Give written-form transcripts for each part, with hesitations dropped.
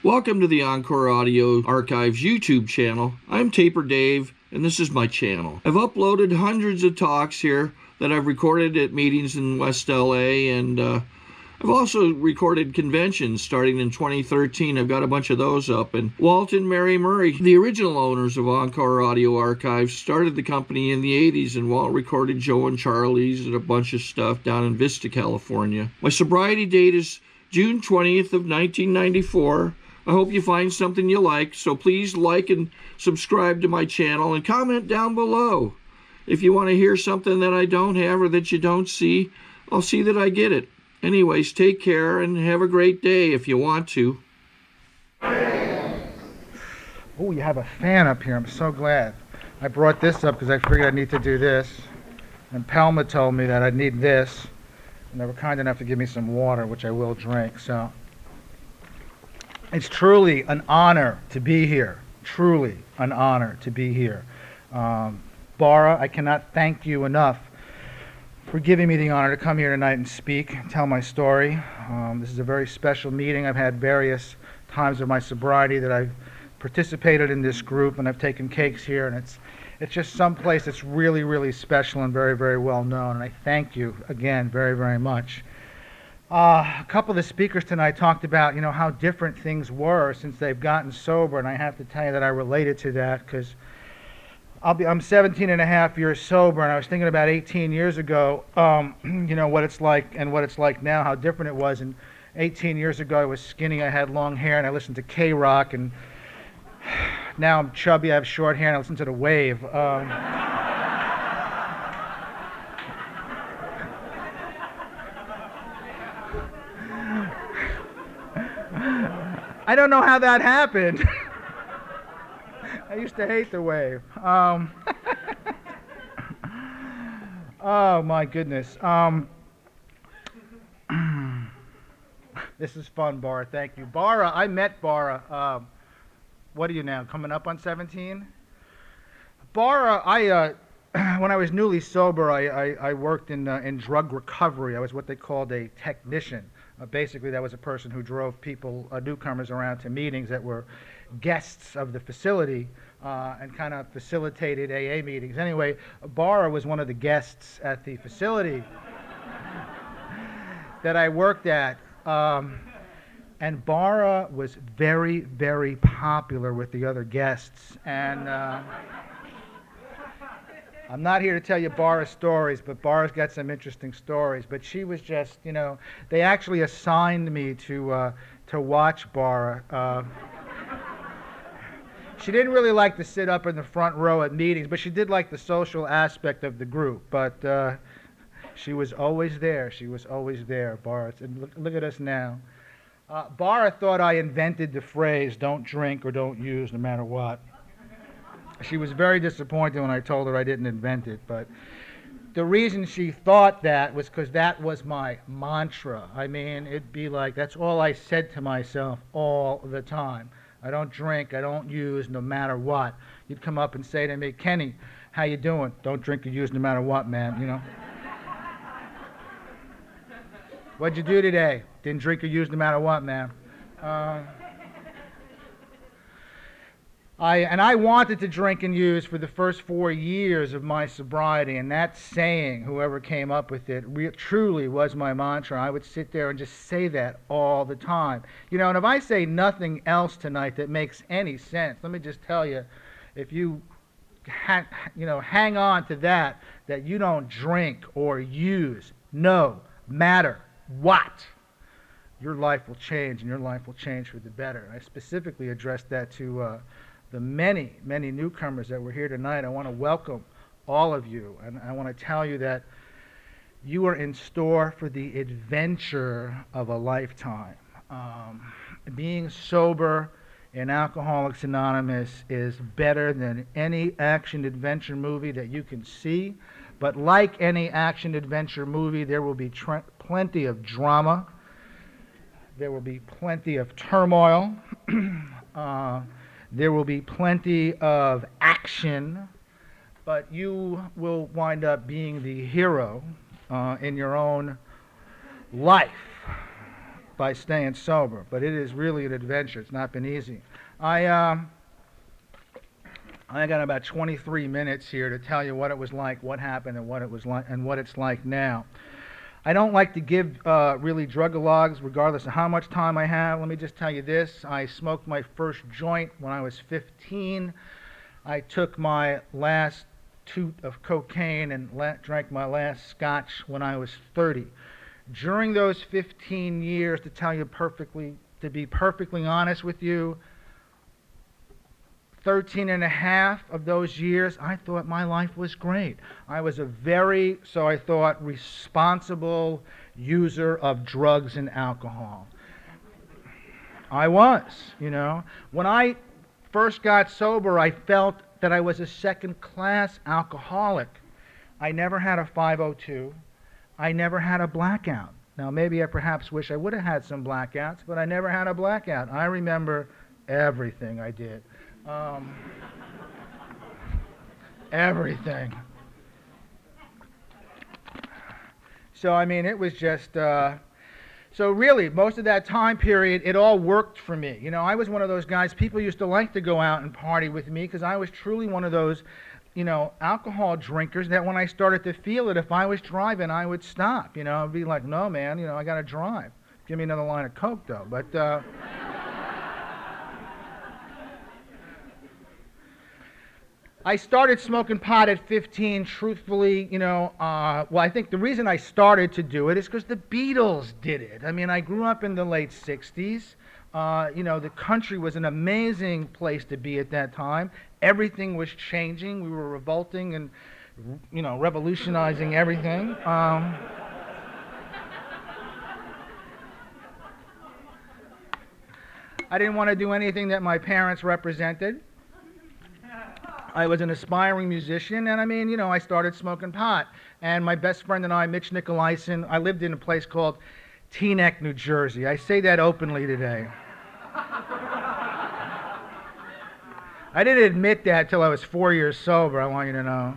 Welcome to the Encore Audio Archives YouTube channel. I'm Taper Dave, and this is my channel. I've uploaded hundreds of talks here that I've recorded at meetings in West LA, and I've also recorded conventions starting in 2013. I've got a bunch of those up. And Walt and Mary Murray, the original owners of Encore Audio Archives, started the company in the 80s, and Walt recorded Joe and Charlie's and a bunch of stuff down in Vista, California. My sobriety date is June 20th of 1994. I hope you find something you like, so please like and subscribe to my channel and comment down below. If you want to hear something that I don't have or that you don't see, I'll see that I get it. Anyways, take care and have a great day if you want to. Oh, you have a fan up here. I'm so glad. I brought this up because I figured I need to do this. And Palma told me that I'd need this. And they were kind enough to give me some water, which I will drink. So it's truly an honor to be here. Truly an honor to be here. Bara, I cannot thank you enough for giving me the honor to come here tonight and speak, tell my story. This is a very special meeting. I've had various times of my sobriety that I've participated in this group, and I've taken cakes here, and it's just someplace that's really, really special and very, very well known, and I thank you again very, very much. A couple of the speakers tonight talked about, how different things were since they've gotten sober, and I have to tell you that I related to that because I'm 17 and a half years sober, and I was thinking about 18 years ago, what it's like and what it's like now, how different it was. And 18 years ago, I was skinny, I had long hair, and I listened to K-Rock, and now I'm chubby, I have short hair, and I listen to The Wave. I don't know how that happened. I used to hate The Wave. Oh my goodness. This is fun, Bara. Thank you. Bara, I met Bara. What are you now? Coming up on 17? Bara, when I was newly sober, I worked in drug recovery. I was what they called a technician. Basically, that was a person who drove people, newcomers, around to meetings that were guests of the facility and kind of facilitated AA meetings. Anyway, Bara was one of the guests at the facility that I worked at. And Bara was very, very popular with the other guests. And I'm not here to tell you Bara's stories, but Bara's got some interesting stories. But she was just, they actually assigned me to watch Bara. She didn't really like to sit up in the front row at meetings, but she did like the social aspect of the group. But she was always there. She was always there, Bara. And look at us now. Bara thought I invented the phrase, don't drink or don't use no matter what. She was very disappointed when I told her I didn't invent it, but the reason she thought that was because that was my mantra. I mean, it'd be like, that's all I said to myself all the time. I don't drink, I don't use, no matter what. You'd come up and say to me, Kenny, how you doing? Don't drink or use no matter what, man, What'd you do today? Didn't drink or use no matter what, man. I wanted to drink and use for the first 4 years of my sobriety, and that saying, whoever came up with it, truly was my mantra. I would sit there and just say that all the time. And if I say nothing else tonight that makes any sense, let me just tell you, if you hang on to that you don't drink or use, no matter what, your life will change, and your life will change for the better. I specifically addressed that to the many, many newcomers that were here tonight. I want to welcome all of you, and I want to tell you that you are in store for the adventure of a lifetime. Being sober in Alcoholics Anonymous is better than any action-adventure movie that you can see, but like any action-adventure movie, there will be plenty of drama, there will be plenty of turmoil, there will be plenty of action, but you will wind up being the hero in your own life. by staying sober, but it is really an adventure. It's not been easy. I got about 23 minutes here to tell you what it was like, what happened, and what it was like, and what it's like now. I don't like to give really drug-a-logs regardless of how much time I have. Let me just tell you this. I smoked my first joint when I was 15. I took my last toot of cocaine and drank my last scotch when I was 30. During those 15 years, to be perfectly honest with you, 13 and a half of those years, I thought my life was great. I was a very, so I thought, responsible user of drugs and alcohol. I was, you know. When I first got sober, I felt that I was a second-class alcoholic. I never had a 502. I never had a blackout. Now, maybe I perhaps wish I would have had some blackouts, but I never had a blackout. I remember everything I did. Everything. So, I mean, it was just, so really, most of that time period, it all worked for me. You know, I was one of those guys, people used to like to go out and party with me because I was truly one of those, you know, alcohol drinkers that when I started to feel it, if I was driving, I would stop. You know, I'd be like, no, man, you know, I got to drive. Give me another line of Coke, though. But, I started smoking pot at 15, truthfully, you know, well, I think the reason I started to do it is because the Beatles did it. I mean, I grew up in the late 60s. You know, the country was an amazing place to be at that time. Everything was changing. We were revolting and, you know, revolutionizing everything. I didn't want to do anything that my parents represented. I was an aspiring musician, and I mean, you know, I started smoking pot. And my best friend and I, Mitch Nicolaisen, I lived in a place called Teaneck, New Jersey. I say that openly today. I didn't admit that till I was 4 years sober, I want you to know.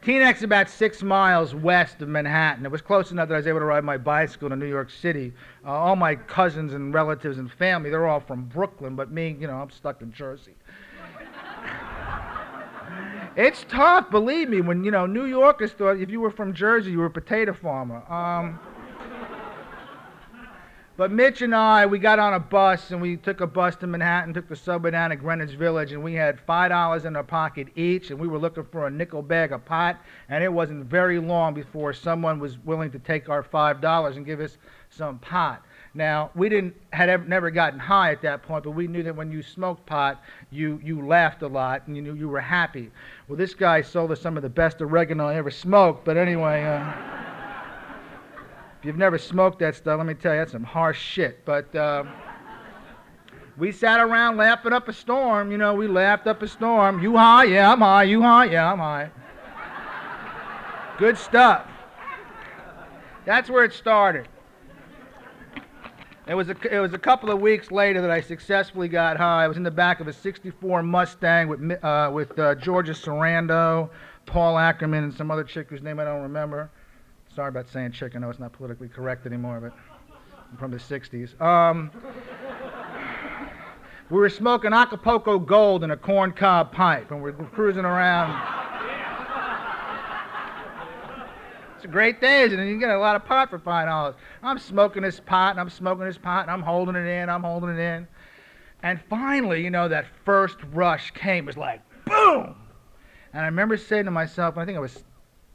Teaneck's about 6 miles west of Manhattan. It was close enough that I was able to ride my bicycle to New York City. All my cousins and relatives and family, they're all from Brooklyn, but me, you know, I'm stuck in Jersey. It's tough, believe me, when, you know, New Yorkers thought if you were from Jersey, you were a potato farmer. But Mitch and I, we got on a bus, and we took a bus to Manhattan, took the subway down to Greenwich Village, and we had $5 in our pocket each, and we were looking for a nickel bag of pot, and it wasn't very long before someone was willing to take our $5 and give us some pot. Now, we had never gotten high at that point, but we knew that when you smoked pot, you laughed a lot, and you were happy. Well, this guy sold us some of the best oregano I ever smoked, but anyway, if you've never smoked that stuff, let me tell you, that's some harsh shit. But we sat around laughing up a storm. You know, we laughed up a storm. You high? Yeah, I'm high. You high? Yeah, I'm high. Good stuff. That's where it started. It was a couple of weeks later that I successfully got high. I was in the back of a '64 Mustang with Georgia Sarando, Paul Ackerman, and some other chick whose name I don't remember. Sorry about saying chick. I know it's not politically correct anymore, but I'm from the '60s. We were smoking Acapulco Gold in a corncob pipe, and we're cruising around. It's a great day, isn't it? You get a lot of pot for $5. I'm smoking this pot, and I'm smoking this pot, and I'm holding it in, And finally, you know, that first rush came. It was like, boom! And I remember saying to myself, I think I was,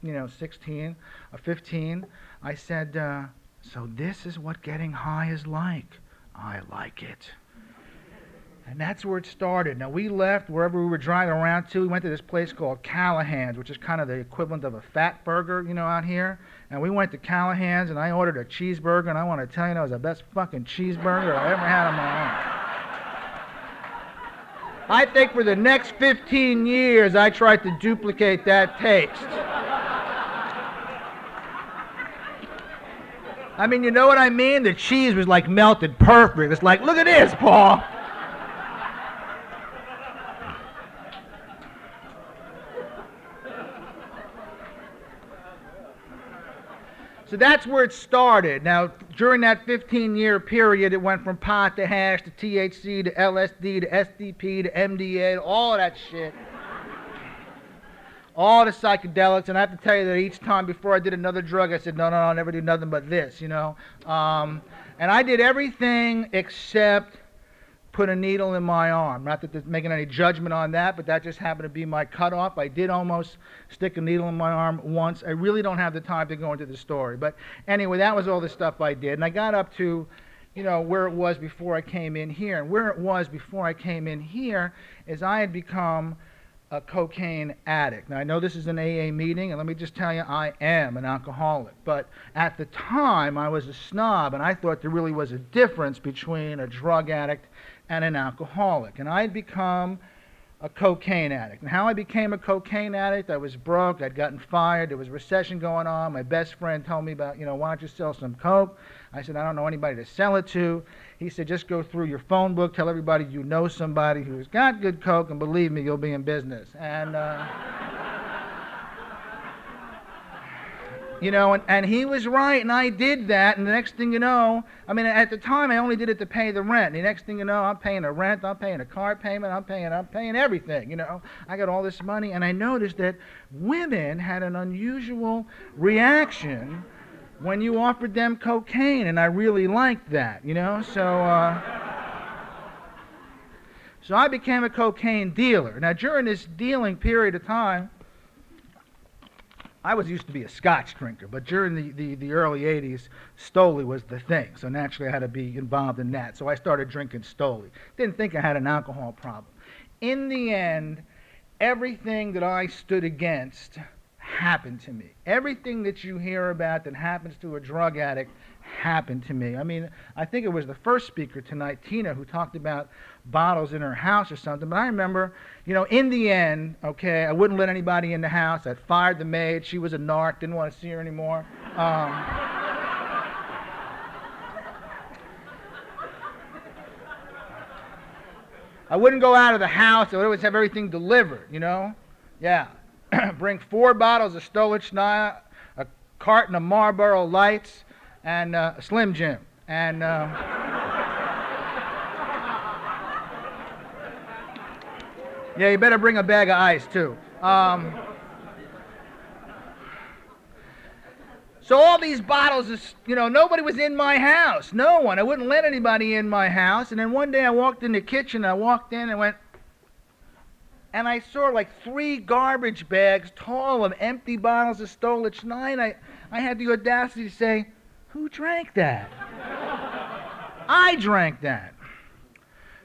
you know, 16 or 15, I said, so this is what getting high is like. I like it. And that's where it started. Now, we left wherever we were driving around to. We went to this place called Callahan's, which is kind of the equivalent of a fat burger, you know, out here. And we went to Callahan's, and I ordered a cheeseburger, and I want to tell you, that was the best fucking cheeseburger I ever had on my own. I think for the next 15 years, I tried to duplicate that taste. I mean, you know what I mean? The cheese was like melted perfect. It's like, look at this, Paul. So that's where it started. Now, during that 15-year period, it went from pot to hash to THC to LSD to SDP to MDA, all of that shit. All the psychedelics, and I have to tell you that each time before I did another drug, I said, no, I'll never do nothing but this, you know. And I did everything except put a needle in my arm. Not that there's making any judgment on that, but that just happened to be my cutoff. I did almost stick a needle in my arm once. I really don't have the time to go into the story. But anyway, that was all the stuff I did. And I got up to, you know, where it was before I came in here. And where it was before I came in here is I had become a cocaine addict. Now, I know this is an AA meeting, and let me just tell you, I am an alcoholic. But at the time, I was a snob, and I thought there really was a difference between a drug addict and an alcoholic. And I had become a cocaine addict. And how I became a cocaine addict, I was broke, I'd gotten fired, there was a recession going on. My best friend told me about, you know, why don't you sell some coke? I said, I don't know anybody to sell it to. He said, just go through your phone book, tell everybody you know somebody who's got good coke, and believe me, you'll be in business. And, you know, and he was right, and I did that, and the next thing you know, I mean, at the time, I only did it to pay the rent. And the next thing you know, I'm paying a rent, I'm paying a car payment, I'm paying everything, you know. I got all this money, and I noticed that women had an unusual reaction when you offered them cocaine, and I really liked that, you know. So I became a cocaine dealer. Now, during this dealing period of time, I used to be a scotch drinker, but during the early 80s, Stoli was the thing. So naturally, I had to be involved in that. So I started drinking Stoli. Didn't think I had an alcohol problem. In the end, everything that I stood against happened to me. Everything that you hear about that happens to a drug addict happened to me. I mean, I think it was the first speaker tonight, Tina, who talked about bottles in her house or something. But I remember, you know, in the end, okay, I wouldn't let anybody in the house. I fired the maid. She was a narc. Didn't want to see her anymore. I wouldn't go out of the house. I would always have everything delivered, you know. Yeah. Bring 4 bottles of Stolichnaya, a carton of Marlboro Lights, and a Slim Jim. And yeah, you better bring a bag of ice, too. So all these bottles, you know, nobody was in my house. No one. I wouldn't let anybody in my house. And then one day I walked in the kitchen. I walked in and went, and I saw like 3 garbage bags tall of empty bottles of Stolichnaya. I had the audacity to say, who drank that? I drank that.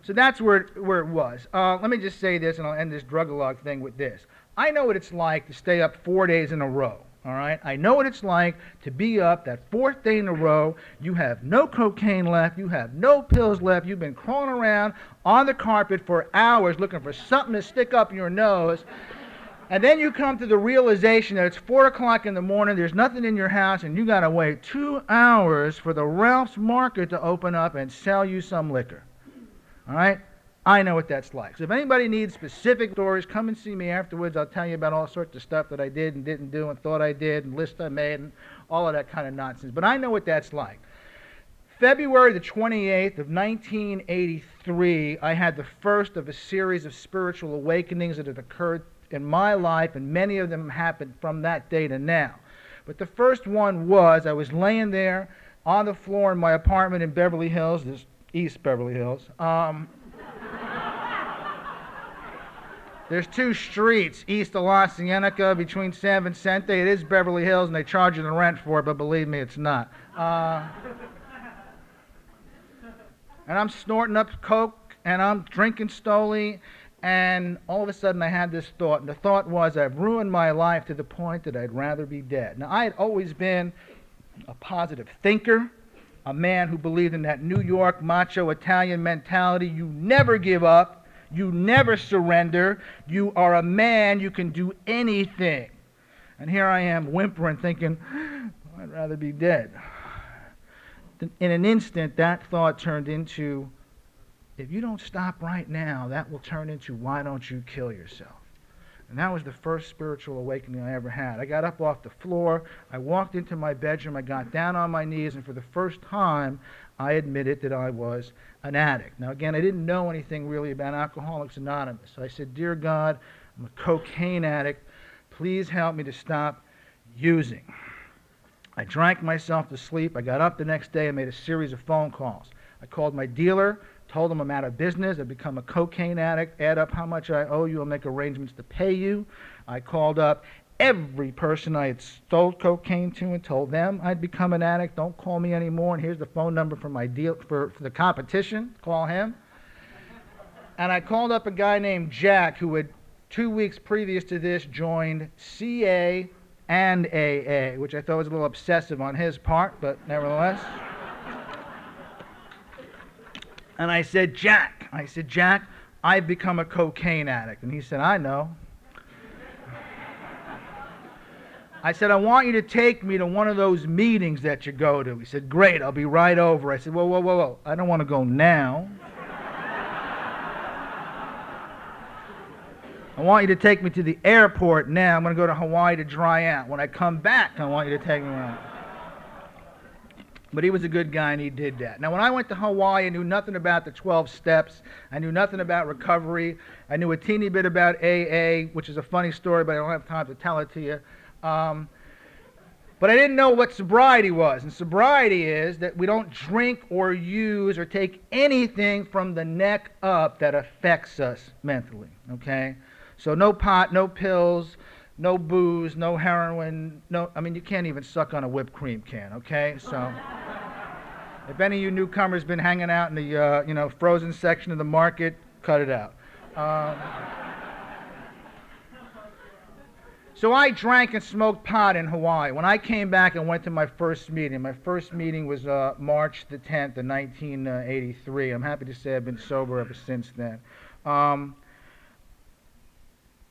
So that's where it was. Let me just say this, and I'll end this drug-a-log thing with this. I know what it's like to stay up 4 days in a row. All right? I know what it's like to be up that 4th day in a row. You have no cocaine left. You have no pills left. You've been crawling around on the carpet for hours looking for something to stick up your nose. And then you come to the realization that it's 4 o'clock in the morning, there's nothing in your house, and you got to wait 2 hours for the Ralph's Market to open up and sell you some liquor. All right? I know what that's like. So if anybody needs specific stories, come and see me afterwards. I'll tell you about all sorts of stuff that I did and didn't do and thought I did and lists I made and all of that kind of nonsense. But I know what that's like. February the 28th of 1983, I had the first of a series of spiritual awakenings that had occurred in my life, and many of them happened from that day to now. But the first one was, I was laying there on the floor in my apartment in Beverly Hills, this East Beverly Hills. There's 2 streets east of La Cienega between San Vicente. It is Beverly Hills, and they charge you the rent for it, but believe me, it's not. And I'm snorting up coke, and I'm drinking Stoli, and all of a sudden I had this thought, and the thought was, I've ruined my life to the point that I'd rather be dead. Now, I had always been a positive thinker, a man who believed in that New York macho Italian mentality. You never give up. You never surrender. You are a man. You can do anything. And here I am whimpering, thinking, I'd rather be dead. In an instant, that thought turned into, if you don't stop right now, that will turn into, why don't you kill yourself? And that was the first spiritual awakening I ever had. I got up off the floor, I walked into my bedroom, I got down on my knees, and for the first time, I admitted that I was an addict. Now again, I didn't know anything really about Alcoholics Anonymous. So I said, "Dear God, I'm a cocaine addict. Please help me to stop using." I drank myself to sleep. I got up the next day and made a series of phone calls. I called my dealer, told him I'm out of business, I've become a cocaine addict, add up how much I owe you, I'll make arrangements to pay you. I called up every person I had sold cocaine to and told them I'd become an addict. Don't call me anymore, and here's the phone number for my deal for the competition. Call him. And I called up a guy named Jack who had 2 weeks previous to this joined CA and AA, which I thought was a little obsessive on his part, but nevertheless. And I said, Jack, I've become a cocaine addict. And he said, I know. I said, I want you to take me to one of those meetings that you go to. He said, great, I'll be right over. I said, whoa. I don't want to go now. I want you to take me to the airport now. I'm going to go to Hawaii to dry out. When I come back, I want you to take me around. But he was a good guy, and he did that. Now, when I went to Hawaii, I knew nothing about the 12 steps. I knew nothing about recovery. I knew a teeny bit about AA, which is a funny story, but I don't have time to tell it to you. But I didn't know what sobriety was. And sobriety is that we don't drink or use or take anything from the neck up that affects us mentally, okay? So no pot, no pills, no booze, no heroin, you can't even suck on a whipped cream can, okay? So if any of you newcomers been hanging out in the frozen section of the market, cut it out. So I drank and smoked pot in Hawaii. When I came back and went to my first meeting was March the 10th of 1983. I'm happy to say I've been sober ever since then.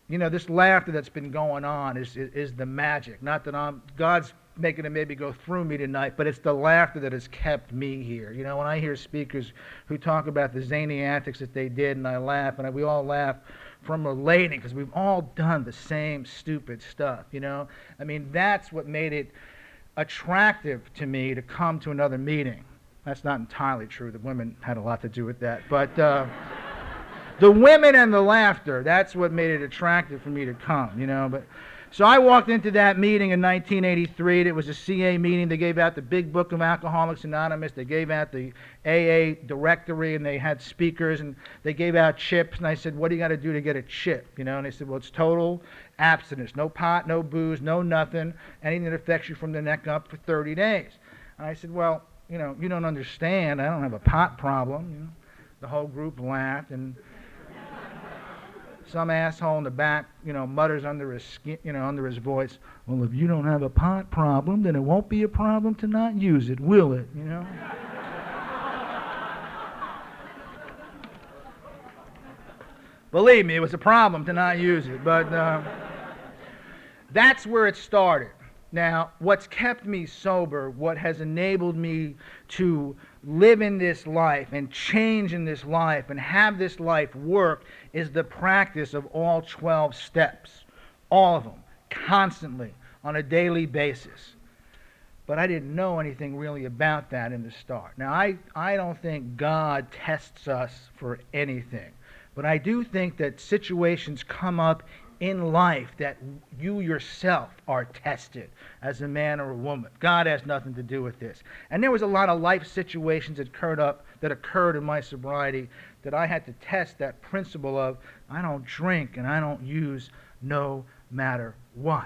This laughter that's been going on is the magic. Not that God's making it maybe go through me tonight, but it's the laughter that has kept me here. When I hear speakers who talk about the zany antics that they did, and I laugh, and we all laugh from relating, because we've all done the same stupid stuff, that's what made it attractive to me to come to another meeting. That's not entirely true. The women had a lot to do with that, but the women and the laughter, that's what made it attractive for me to come, So I walked into that meeting in 1983. It was a CA meeting. They gave out the big book of Alcoholics Anonymous. They gave out the AA directory, and they had speakers, and they gave out chips. And I said, what do you got to do to get a chip? And they said, well, it's total abstinence. No pot, no booze, no nothing. Anything that affects you from the neck up for 30 days. And I said, well, you don't understand. I don't have a pot problem. The whole group laughed, and some asshole in the back, mutters under his skin, under his voice, well, if you don't have a pot problem, then it won't be a problem to not use it, will it? Believe me, it was a problem to not use it, but that's where it started. Now, what's kept me sober, what has enabled me to live in this life and change in this life and have this life work, is the practice of all 12 steps. All of them, constantly, on a daily basis. But I didn't know anything really about that in the start. Now, I don't think God tests us for anything. But I do think that situations come up in life that you yourself are tested as a man or a woman. God has nothing to do with this. And there was a lot of life situations that occurred in my sobriety that I had to test that principle of I don't drink and I don't use no matter what.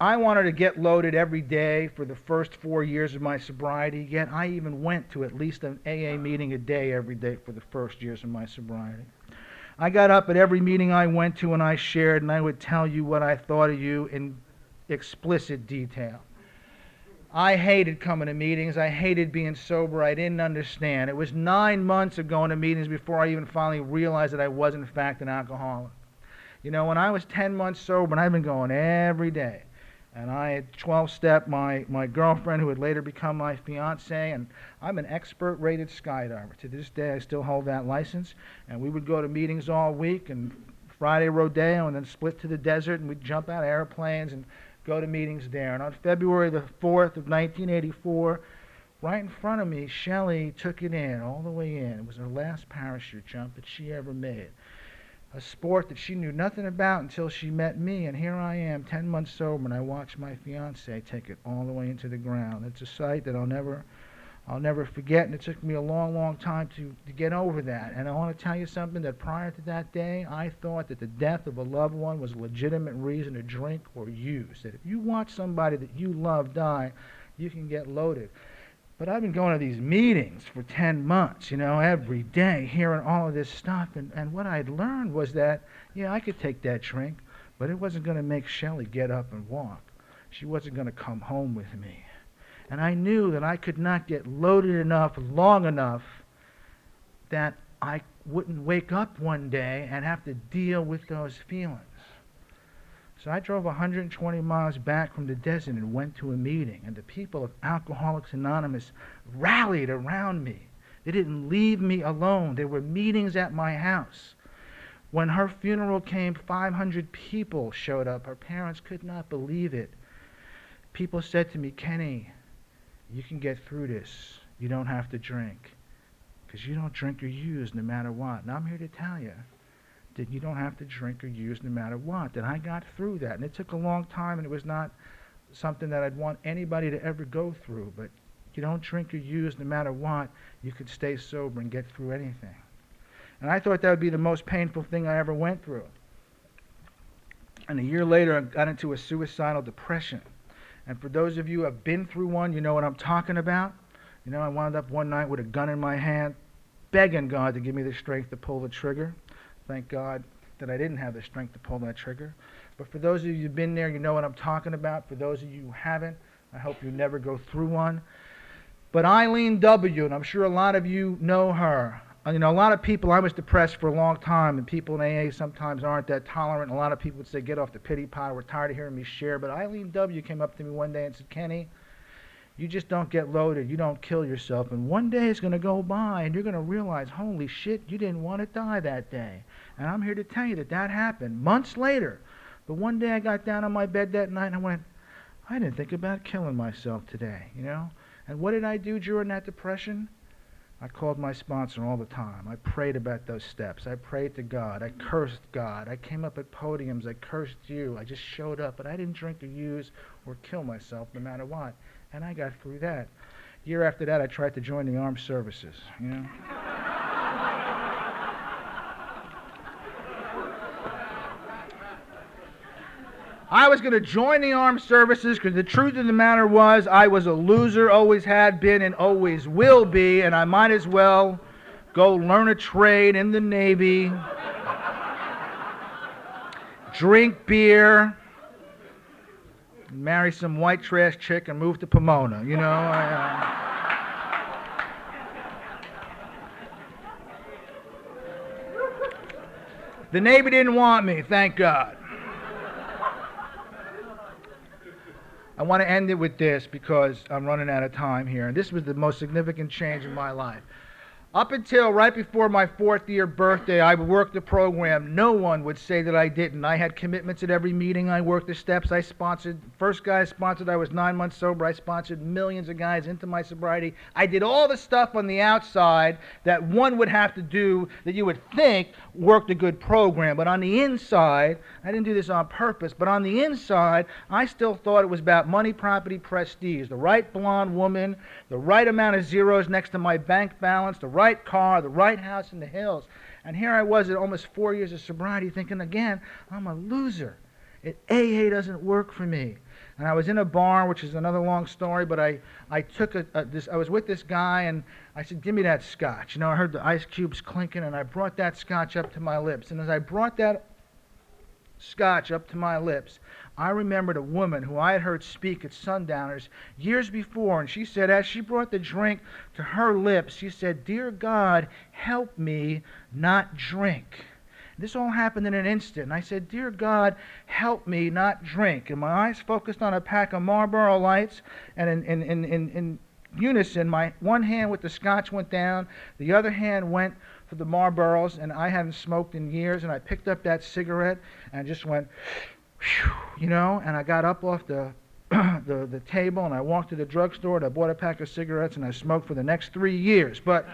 I wanted to get loaded every day for the first 4 years of my sobriety, yet I even went to at least an AA meeting a day every day for the first years of my sobriety. I got up at every meeting I went to and I shared, and I would tell you what I thought of you in explicit detail. I hated coming to meetings. I hated being sober. I didn't understand. It was 9 months of going to meetings before I even finally realized that I was, in fact, an alcoholic. When I was 10 months sober, and I've been going every day, And I had 12-step my girlfriend, who would later become my fiance, and I'm an expert-rated skydiver. To this day, I still hold that license. And we would go to meetings all week, and Friday rodeo, and then split to the desert, and we'd jump out of airplanes and go to meetings there. And on February the 4th of 1984, right in front of me, Shelley took it in, all the way in. It was her last parachute jump that she ever made. A sport that she knew nothing about until she met me, and here I am, 10 months sober, and I watched my fiance take it all the way into the ground. It's a sight that I'll never forget, and it took me a long, long time to get over that. And I want to tell you something, that prior to that day, I thought that the death of a loved one was a legitimate reason to drink or use. That if you watch somebody that you love die, you can get loaded. But I've been going to these meetings for 10 months, every day, hearing all of this stuff. And what I'd learned was that, yeah, I could take that drink, but it wasn't going to make Shelley get up and walk. She wasn't going to come home with me. And I knew that I could not get loaded enough, long enough, that I wouldn't wake up one day and have to deal with those feelings. So I drove 120 miles back from the desert and went to a meeting, and the people of Alcoholics Anonymous rallied around me. They didn't leave me alone. There were meetings at my house. When her funeral came, 500 people showed up. Her parents could not believe it. People said to me, "Kenny, you can get through this. You don't have to drink, because you don't drink or use no matter what." And I'm here to tell you that you don't have to drink or use no matter what. That I got through that. And it took a long time, and it was not something that I'd want anybody to ever go through. But you don't drink or use no matter what, you could stay sober and get through anything. And I thought that would be the most painful thing I ever went through. And a year later, I got into a suicidal depression. And for those of you who have been through one, you know what I'm talking about. I wound up one night with a gun in my hand, begging God to give me the strength to pull the trigger. Thank God that I didn't have the strength to pull that trigger. But for those of you who've been there, you know what I'm talking about. For those of you who haven't, I hope you never go through one. But Eileen W., and I'm sure a lot of you know her. A lot of people, I was depressed for a long time, and people in AA sometimes aren't that tolerant. A lot of people would say, "Get off the pity pot. We're tired of hearing me share." But Eileen W. came up to me one day and said, "Kenny, you just don't get loaded. You don't kill yourself. And one day is going to go by, and you're going to realize, holy shit, you didn't want to die that day." And I'm here to tell you that happened months later. But one day I got down on my bed that night, and I went, I didn't think about killing myself today, And what did I do during that depression? I called my sponsor all the time. I prayed about those steps. I prayed to God. I cursed God. I came up at podiums. I cursed you. I just showed up. But I didn't drink or use or kill myself no matter what. And I got through that. Year after that, I tried to join the armed services, I was going to join the armed services because the truth of the matter was I was a loser, always had been and always will be, and I might as well go learn a trade in the Navy, drink beer, marry some white trash chick and move to Pomona, The Navy didn't want me, thank God. I want to end it with this because I'm running out of time here. And this was the most significant change in my life. Up until right before my 4th year birthday, I worked the program. No one would say that I didn't. I had commitments at every meeting. I worked the steps. I sponsored. First guy I sponsored, I was 9 months sober. I sponsored millions of guys into my sobriety. I did all the stuff on the outside that one would have to do that you would think worked a good program. But on the inside, I didn't do this on purpose, but on the inside, I still thought it was about money, property, prestige. The right blonde woman, the right amount of zeros next to my bank balance, the right car, the right house in the hills. And here I was at almost 4 years of sobriety thinking again, I'm a loser. AA doesn't work for me. And I was in a bar, which is another long story, but I took I was with this guy and I said, "Give me that scotch." I heard the ice cubes clinking and I brought that scotch up to my lips. And as I brought that scotch up to my lips, I remembered a woman who I had heard speak at Sundowners years before, and she said, as she brought the drink to her lips, she said, "Dear God, help me not drink." This all happened in an instant. And I said, dear God, help me not drink. And my eyes focused on a pack of Marlboro Lights, and in unison, my one hand with the scotch went down, the other hand went for the Marlboros, and I hadn't smoked in years, and I picked up that cigarette and just went, whew, you know, and I got up off the table, and I walked to the drugstore, and I bought a pack of cigarettes, and I smoked for the next 3 years. But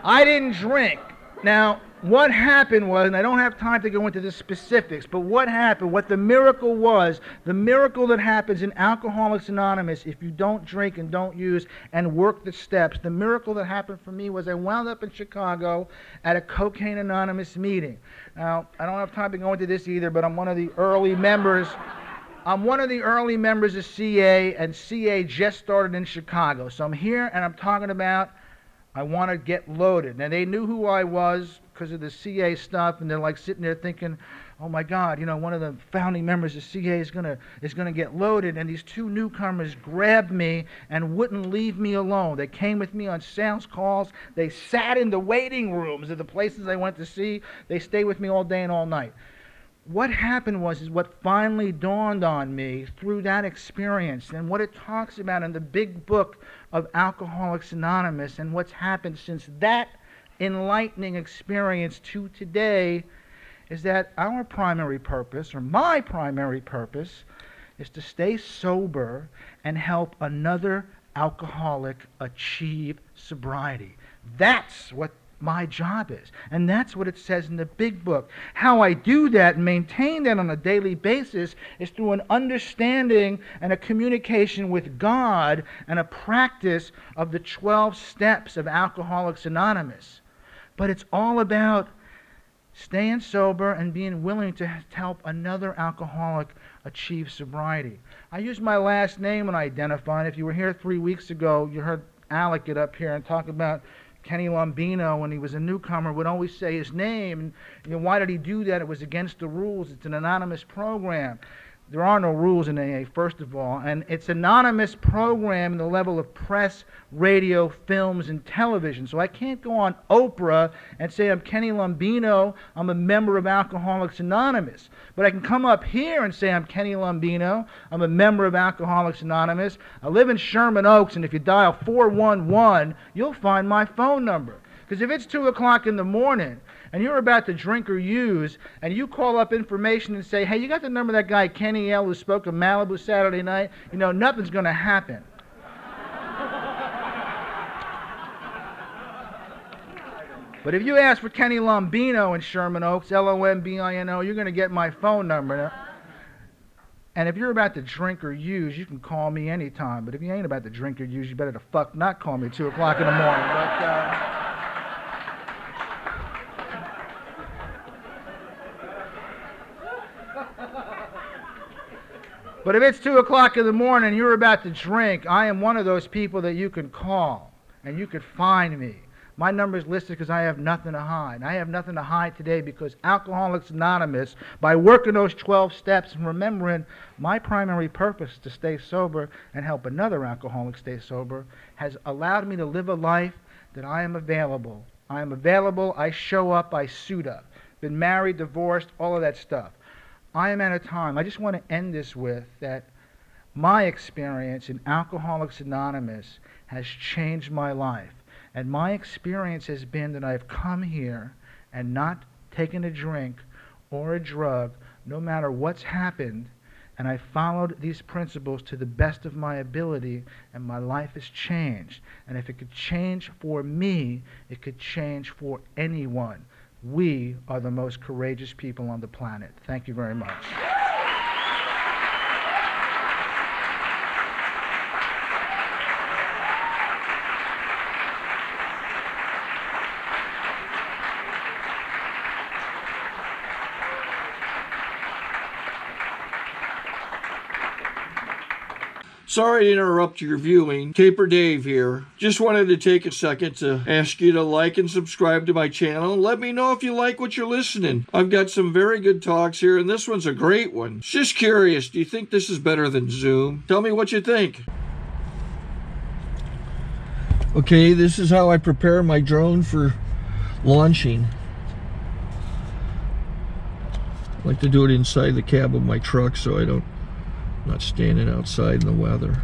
I didn't drink. Now, what happened was, and I don't have time to go into the specifics, but what happened, what the miracle was, the miracle that happens in Alcoholics Anonymous if you don't drink and don't use and work the steps, the miracle that happened for me was I wound up in Chicago at a Cocaine Anonymous meeting. Now, I don't have time to go into this either, but I'm one of the early members. I'm one of the early members of CA, and CA just started in Chicago. So I'm here, and I'm talking about I want to get loaded. Now, they knew who I was because of the CA stuff, and they're like sitting there thinking, oh my God, you know, one of the founding members of CA is gonna get loaded. And these two newcomers grabbed me and wouldn't leave me alone. They came with me on sales calls. They sat in the waiting rooms of the places I went to see. They stayed with me all day and all night. What happened is what finally dawned on me through that experience and what it talks about in the big book of Alcoholics Anonymous, and what's happened since that enlightening experience to today, is that our primary purpose, or my primary purpose, is to stay sober and help another alcoholic achieve sobriety. That's what my job is. And that's what it says in the big book. How I do that and maintain that on a daily basis is through an understanding and a communication with God and a practice of the 12 steps of Alcoholics Anonymous. But it's all about staying sober and being willing to help another alcoholic achieve sobriety. I use my last name when I identify. If you were here 3 weeks ago, you heard Alec get up here and talk about Kenny Lombino, when he was a newcomer, would always say his name. And, you know, why did he do that? It was against the rules. It's an anonymous program. There are no rules in AA, first of all. And it's an anonymous program in the level of press, radio, films, and television. So I can't go on Oprah and say I'm Kenny Lombino, I'm a member of Alcoholics Anonymous. But I can come up here and say I'm Kenny Lombino, I'm a member of Alcoholics Anonymous. I live in Sherman Oaks, and if you dial 411, you'll find my phone number. Because if it's 2 o'clock in the morning and you're about to drink or use, and you call up information and say, hey, you got the number of that guy Kenny L who spoke of Malibu Saturday night, you know, nothing's going to happen. But if you ask for Kenny Lombino in Sherman Oaks, Lombino, you're going to get my phone number. And if you're about to drink or use, you can call me anytime. But if you ain't about to drink or use, you better the fuck not call me at 2 o'clock in the morning. But if it's 2 o'clock in the morning and you're about to drink, I am one of those people that you can call and you could find me. My number is listed because I have nothing to hide. And I have nothing to hide today because Alcoholics Anonymous, by working those 12 steps and remembering my primary purpose to stay sober and help another alcoholic stay sober, has allowed me to live a life that I am available. I am available, I show up, I suit up. Been married, divorced, all of that stuff. I am at a time, I just want to end this with that my experience in Alcoholics Anonymous has changed my life. And my experience has been that I've come here and not taken a drink or a drug, no matter what's happened, and I followed these principles to the best of my ability, and my life has changed. And if it could change for me, it could change for anyone. We are the most courageous people on the planet. Thank you very much. Sorry to interrupt your viewing. Taper Dave here. Just wanted to take a second to ask you to like and subscribe to my channel. Let me know if you like what you're listening. I've got some very good talks here, and this one's a great one. Just curious, do you think this is better than Zoom? Tell me what you think. Okay, this is how I prepare my drone for launching. I like to do it inside the cab of my truck so I'm not standing outside in the weather.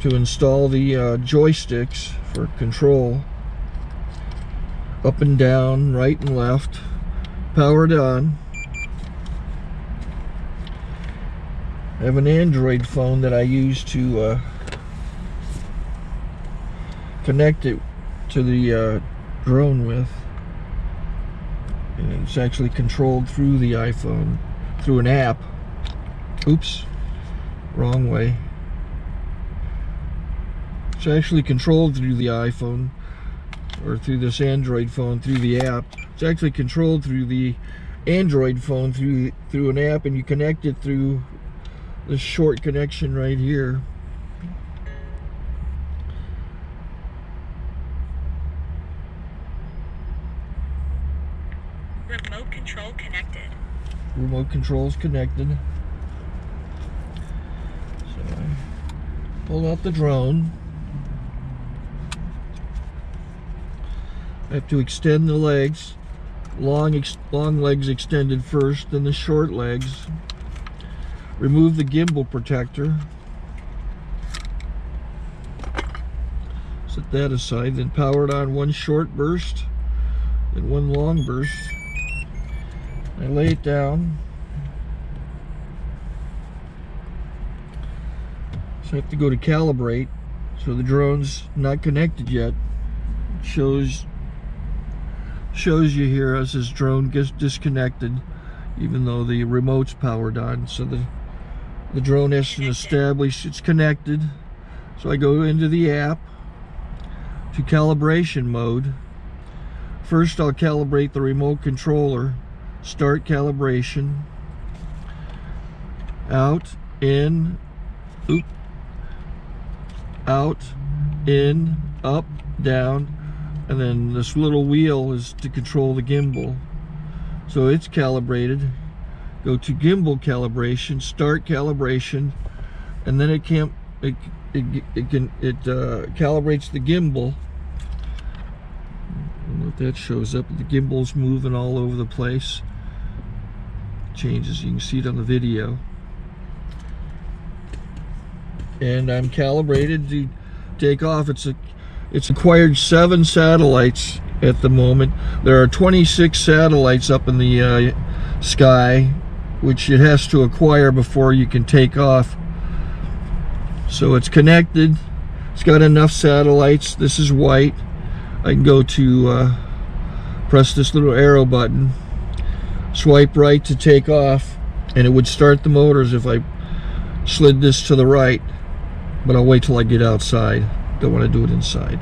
To install the joysticks for control, up and down, right and left, powered on. I have an Android phone that I use to connect it to the drone with. And it's actually controlled through the iPhone, through an app. Oops, wrong way. It's actually controlled through the iPhone, or through this Android phone, through the app. It's actually controlled through the Android phone, through an app, and you connect it through this short connection right here. Remote control connected. Remote control's connected. So I pull out the drone. I have to extend the legs. Long legs extended first, then the short legs. Remove the gimbal protector. Set that aside, then power it on one short burst, then one long burst. I lay it down. So I have to go to calibrate. So the drone's not connected yet. It shows you here as this drone gets disconnected, even though the remote's powered on. So the drone has to establish it's connected. So I go into the app to calibration mode. First I'll calibrate the remote controller. Start calibration. Out, in, oop, out, in, up, down, and then this little wheel is to control the gimbal. So it's calibrated. Go to gimbal calibration, start calibration, and then it calibrates the gimbal. I don't know if that shows up. The gimbal's moving all over the place. Changes, you can see it on the video. And I'm calibrated to take off. It's acquired 7 satellites at the moment. There are 26 satellites up in the sky, which it has to acquire before you can take off. So it's connected. It's got enough satellites. This is white. I can go to press this little arrow button, swipe right to take off, and it would start the motors if I slid this to the right. But I'll wait till I get outside. Don't want to do it inside.